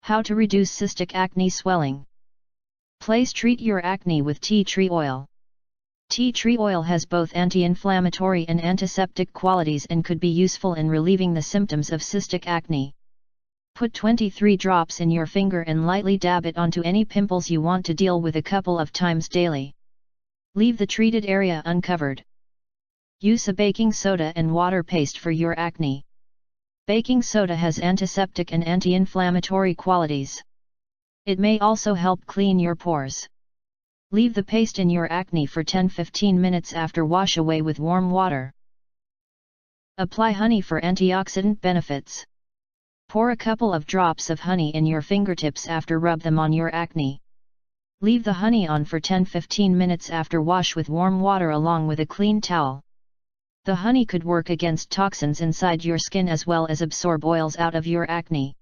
How to reduce cystic acne swelling. Place treat your acne with tea tree oil. Tea tree oil has both anti-inflammatory and antiseptic qualities and could be useful in relieving the symptoms of cystic acne. Put 23 drops in your finger and lightly dab it onto any pimples you want to deal with a couple of times daily. Leave the treated area uncovered. Use a baking soda and water paste for your acne. Baking soda has antiseptic and anti-inflammatory qualities. It may also help clean your pores. Leave the paste in your acne for 10-15 minutes after wash away with warm water. Apply honey for antioxidant benefits. Pour a couple of drops of honey in your fingertips after rub them on your acne. Leave the honey on for 10-15 minutes after wash with warm water along with a clean towel. The honey could work against toxins inside your skin as well as absorb oils out of your acne.